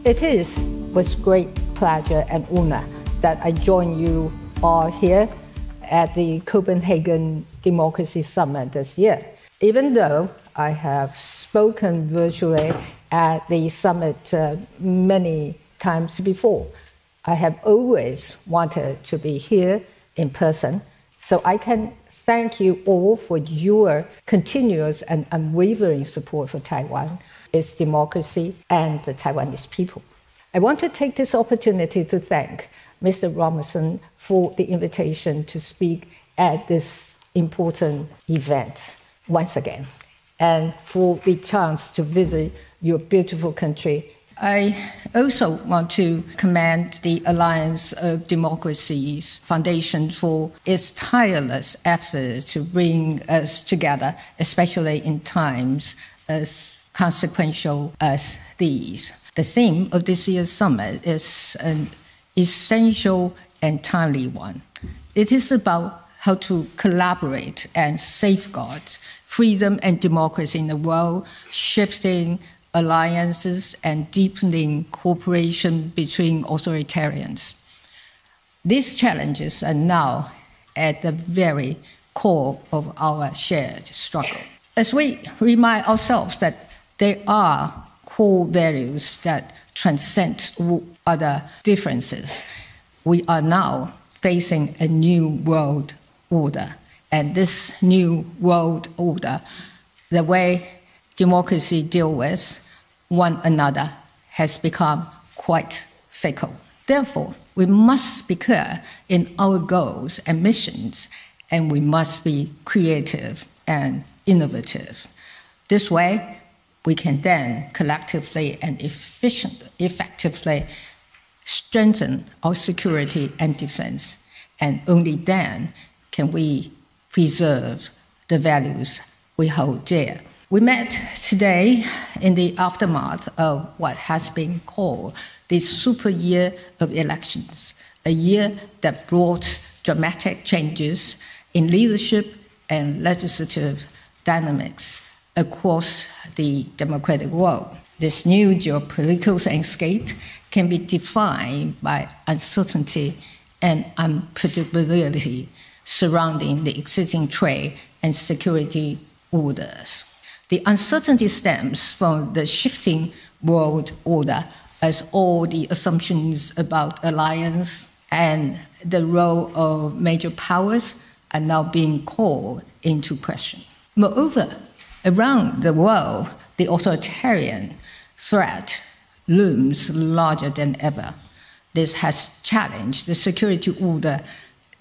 It is with great pleasure and honor that I join you all here at the Copenhagen Democracy Summit this year. Even though I have spoken virtually at the summit many times before, I have always wanted to be here in person, so I can thank you all for your continuous and unwavering support for Taiwan, its democracy, and the Taiwanese people. I want to take this opportunity to thank Mr. Robinson for the invitation to speak at this important event once again, and for the chance to visit your beautiful country. I also want to commend the Alliance of Democracies Foundation for its tireless effort to bring us together, especially in times as consequential as these. The theme of this year's summit is an essential and timely one. It is about how to collaborate and safeguard freedom and democracy in the world, shifting alliances and deepening cooperation between authoritarians. These challenges are now at the very core of our shared struggle. As we remind ourselves that there are core values that transcend other differences, we are now facing a new world order. And this new world order, the way democracy deals with one another, has become quite fickle. Therefore, we must be clear in our goals and missions, and we must be creative and innovative. This way, we can then collectively and effectively strengthen our security and defense, and only then can we preserve the values we hold dear. We met today in the aftermath of what has been called the super year of elections, a year that brought dramatic changes in leadership and legislative dynamics across the democratic world. This new geopolitical landscape can be defined by uncertainty and unpredictability surrounding the existing trade and security orders. The uncertainty stems from the shifting world order, as all the assumptions about alliance and the role of major powers are now being called into question. Moreover, around the world, the authoritarian threat looms larger than ever. This has challenged the security order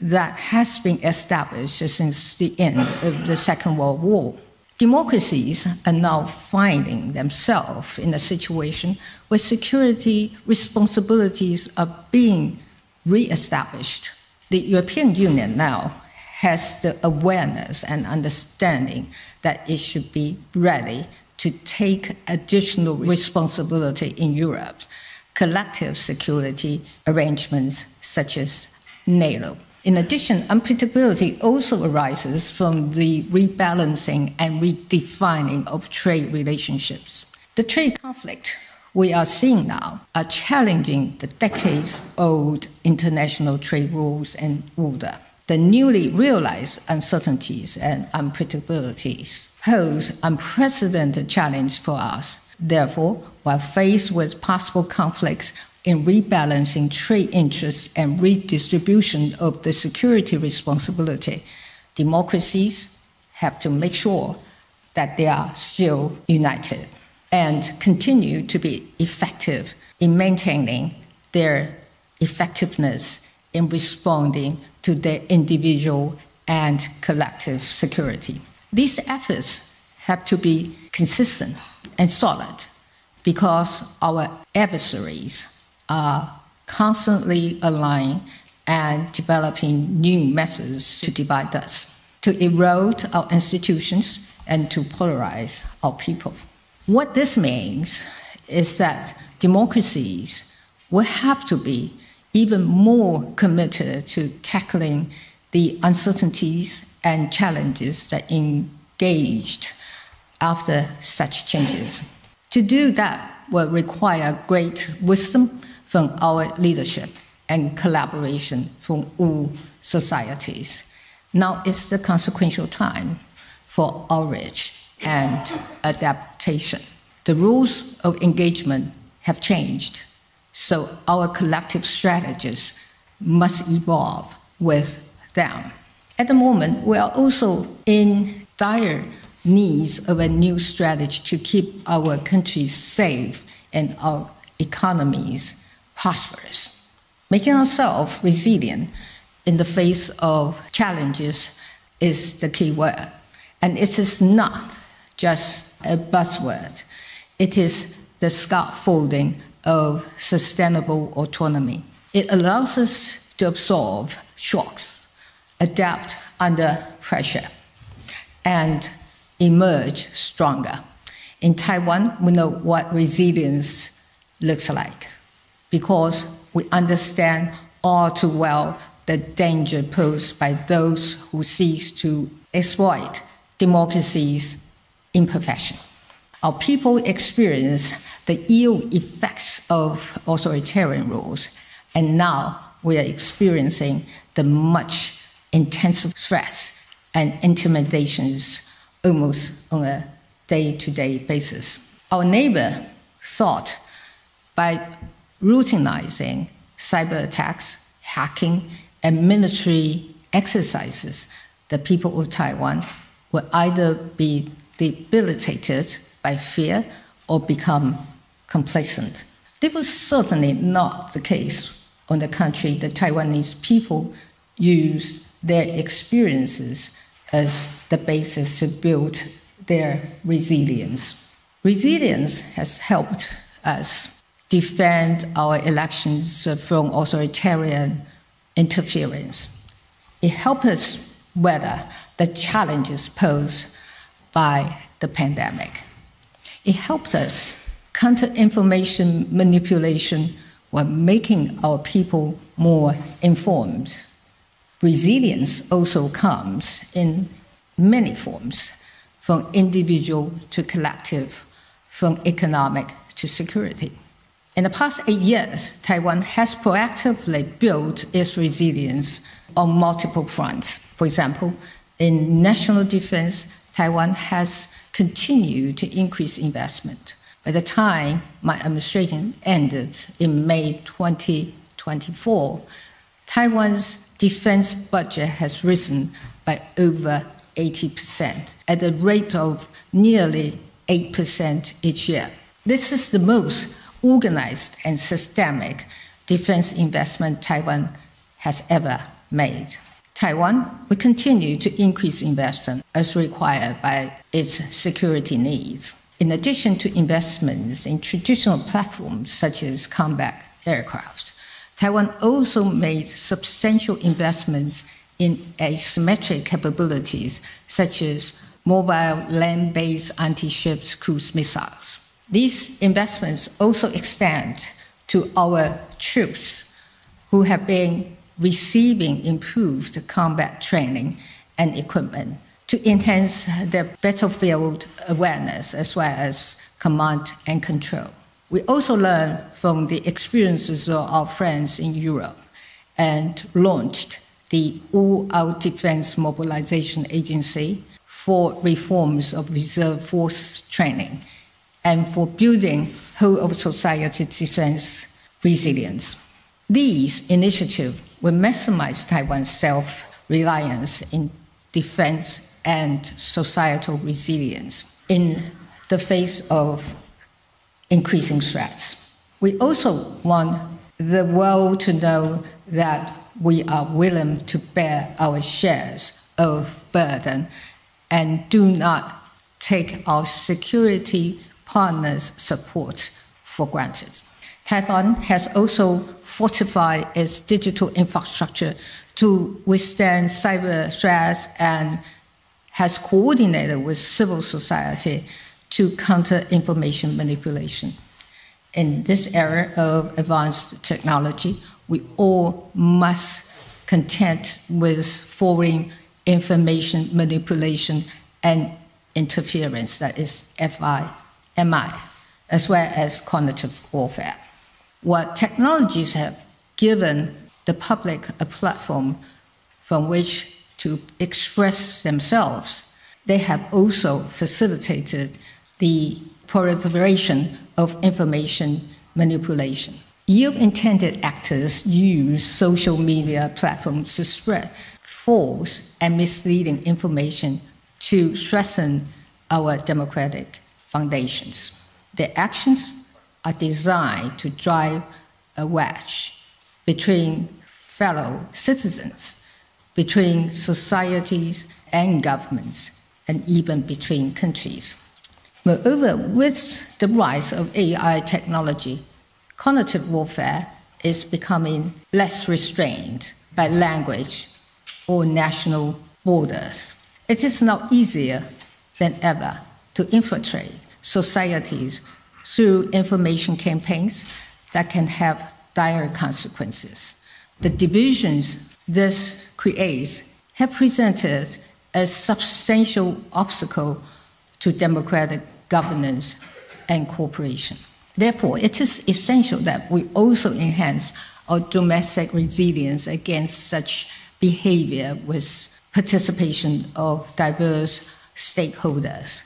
that has been established since the end of the Second World War. Democracies are now finding themselves in a situation where security responsibilities are being re-established. The European Union now has the awareness and understanding that it should be ready to take additional responsibility in Europe's collective security arrangements such as NATO. In addition, unpredictability also arises from the rebalancing and redefining of trade relationships. The trade conflict we are seeing now are challenging the decades-old international trade rules and order. The newly realized uncertainties and unpredictabilities pose unprecedented challenge for us. Therefore, while faced with possible conflicts in rebalancing trade interests and redistribution of the security responsibility, democracies have to make sure that they are still united and continue to be effective in maintaining their effectiveness in responding to their individual and collective security. These efforts have to be consistent and solid because our adversaries are constantly aligning and developing new methods to divide us, to erode our institutions, and to polarize our people. What this means is that democracies will have to be even more committed to tackling the uncertainties and challenges that engaged after such changes. To do that, will require great wisdom from our leadership and collaboration from all societies. Now is the consequential time for outreach and adaptation. The rules of engagement have changed, so our collective strategies must evolve with them. At the moment, we are also in dire needs of a new strategy to keep our countries safe and our economies prosperous. Making ourselves resilient in the face of challenges is the key word. And it is not just a buzzword. It is the scaffolding of sustainable autonomy. It allows us to absorb shocks, adapt under pressure, and emerge stronger. In Taiwan, we know what resilience looks like because we understand all too well the danger posed by those who seek to exploit democracy's imperfection. Our people experience the ill effects of authoritarian rules, and now we are experiencing the much intensive threats and intimidations almost on a day-to-day basis. Our neighbor thought by routinizing cyber attacks, hacking, and military exercises, the people of Taiwan will either be debilitated by fear or become complacent. This was certainly not the case. On the contrary, the Taiwanese people use their experiences as the basis to build their resilience. Resilience has helped us defend our elections from authoritarian interference. It helped us weather the challenges posed by the pandemic. It helped us counter information manipulation while making our people more informed. Resilience also comes in many forms, from individual to collective, from economic to security. In the past 8 years, Taiwan has proactively built its resilience on multiple fronts. For example, in national defense, Taiwan has continued to increase investment. By the time my administration ended in May 2024, Taiwan's defense budget has risen by over 80% at a rate of nearly 8% each year. This is the most organized and systemic defense investment Taiwan has ever made. Taiwan will continue to increase investment as required by its security needs. In addition to investments in traditional platforms such as combat aircraft, Taiwan also made substantial investments in asymmetric capabilities such as mobile land-based anti-ship cruise missiles. These investments also extend to our troops who have been receiving improved combat training and equipment to enhance their battlefield awareness as well as command and control. We also learned from the experiences of our friends in Europe and launched the All-Out Defense Mobilization Agency for reforms of reserve force training and for building whole-of-society defense resilience. These initiatives will maximize Taiwan's self-reliance in defense and societal resilience in the face of increasing threats. We also want the world to know that we are willing to bear our shares of burden and do not take our security partners' support for granted. Taiwan has also fortified its digital infrastructure to withstand cyber threats and has coordinated with civil society to counter information manipulation. In this era of advanced technology, we all must contend with foreign information manipulation and interference, that is FIMI, as well as cognitive warfare. While technologies have given the public a platform from which to express themselves, they have also facilitated the proliferation of information manipulation. Ill-intended actors use social media platforms to spread false and misleading information to strengthen our democratic foundations. Their actions are designed to drive a wedge between fellow citizens, between societies and governments, and even between countries. Moreover, with the rise of AI technology, cognitive warfare is becoming less restrained by language or national borders. It is now easier than ever to infiltrate societies through information campaigns that can have dire consequences. The divisions this creates have presented a substantial obstacle to democratic governance and cooperation. Therefore, it is essential that we also enhance our domestic resilience against such behavior with participation of diverse stakeholders.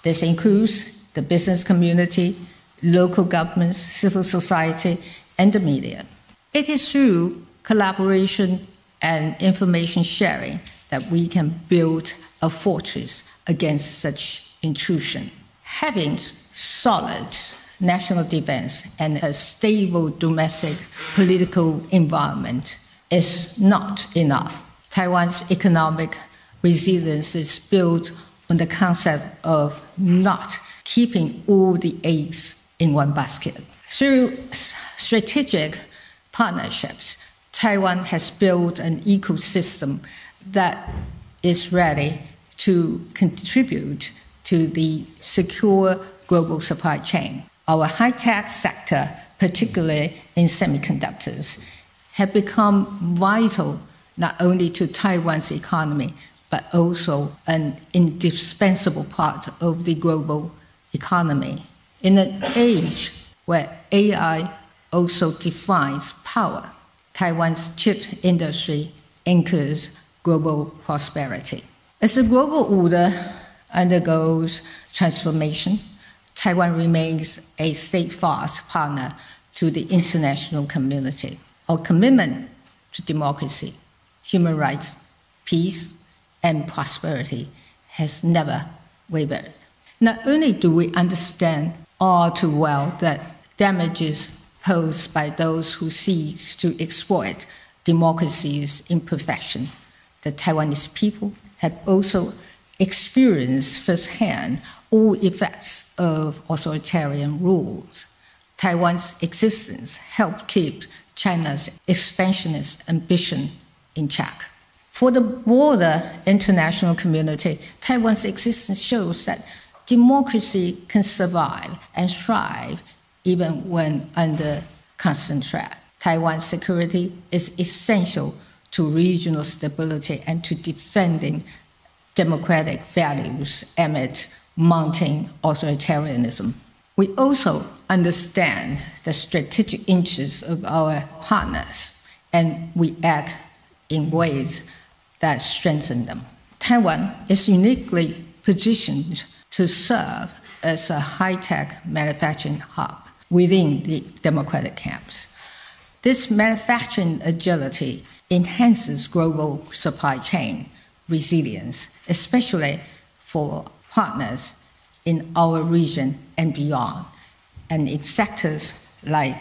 This includes the business community, local governments, civil society, and the media. It is through collaboration and information sharing that we can build a fortress against such intrusion. Having solid national defense and a stable domestic political environment is not enough. Taiwan's economic resilience is built on the concept of not keeping all the eggs in one basket. Through strategic partnerships, Taiwan has built an ecosystem that is ready to contribute to the secure global supply chain. Our high-tech sector, particularly in semiconductors, have become vital not only to Taiwan's economy, but also an indispensable part of the global economy. In an age where AI also defines power, Taiwan's chip industry anchors global prosperity. As the global order undergoes transformation, Taiwan remains a steadfast partner to the international community. Our commitment to democracy, human rights, peace, and prosperity has never wavered. Not only do we understand all too well that damages posed by those who seek to exploit democracy's imperfection, the Taiwanese people have also experienced firsthand all effects of authoritarian rules. Taiwan's existence helped keep China's expansionist ambition in check. For the broader international community, Taiwan's existence shows that democracy can survive and thrive even when under constant threat. Taiwan's security is essential to regional stability and to defending democratic values amid mounting authoritarianism. We also understand the strategic interests of our partners, and we act in ways that strengthen them. Taiwan is uniquely positioned to serve as a high-tech manufacturing hub within the democratic camps. This manufacturing agility enhances global supply chain resilience, especially for partners in our region and beyond, and in sectors like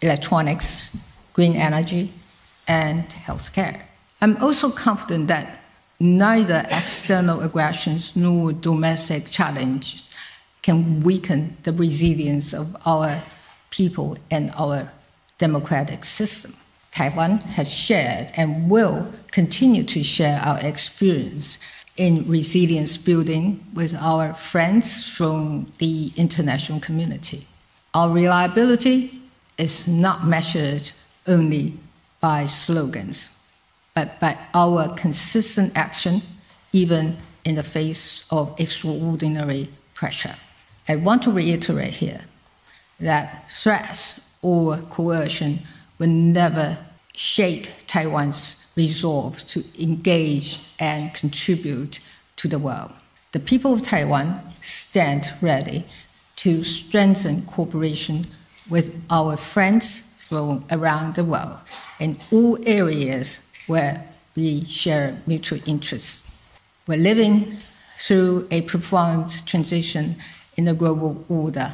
electronics, green energy, and healthcare. I'm also confident that neither external aggressions nor domestic challenges can weaken the resilience of our people and our democratic system. Taiwan has shared and will continue to share our experience in resilience building with our friends from the international community. Our reliability is not measured only by slogans, but by our consistent action, even in the face of extraordinary pressure. I want to reiterate here that threats or coercion will never shake Taiwan's resolve to engage and contribute to the world. The people of Taiwan stand ready to strengthen cooperation with our friends from around the world in all areas where we share mutual interests. We're living through a profound transition in the global order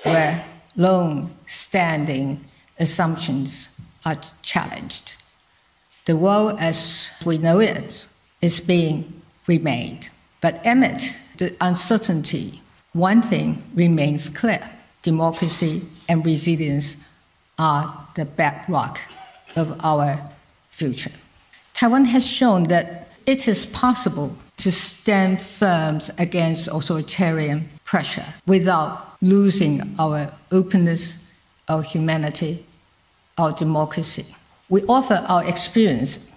where long-standing assumptions are challenged. The world as we know it is being remade. But amid the uncertainty, one thing remains clear: democracy and resilience are the bedrock of our future. Taiwan has shown that it is possible to stand firm against authoritarian pressure without losing our openness, our humanity, our democracy. We offer our experience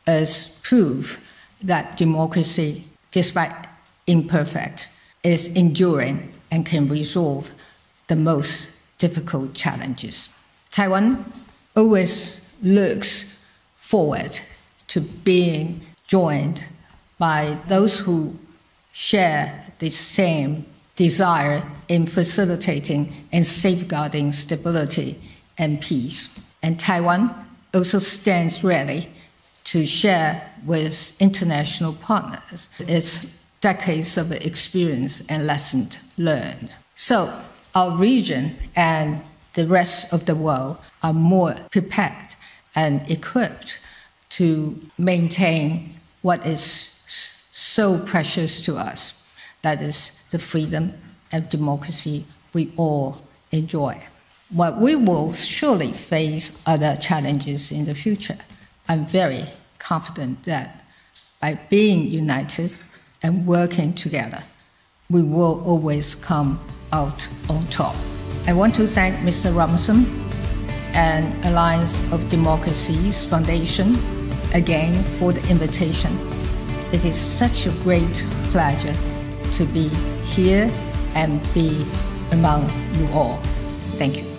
as proof that democracy, despite imperfect, is enduring and can resolve the most difficult challenges. Taiwan always looks forward to being joined by those who share the same desire in facilitating and safeguarding stability and peace. And Taiwan also stands ready to share with international partners its decades of experience and lessons learned. So our region and the rest of the world are more prepared and equipped to maintain what is so precious to us, that is the freedom and democracy we all enjoy. But we will surely face other challenges in the future. I'm very confident that by being united and working together, we will always come out on top. I want to thank Mr. Robinson and Alliance of Democracies Foundation again for the invitation. It is such a great pleasure to be here and be among you all. Thank you.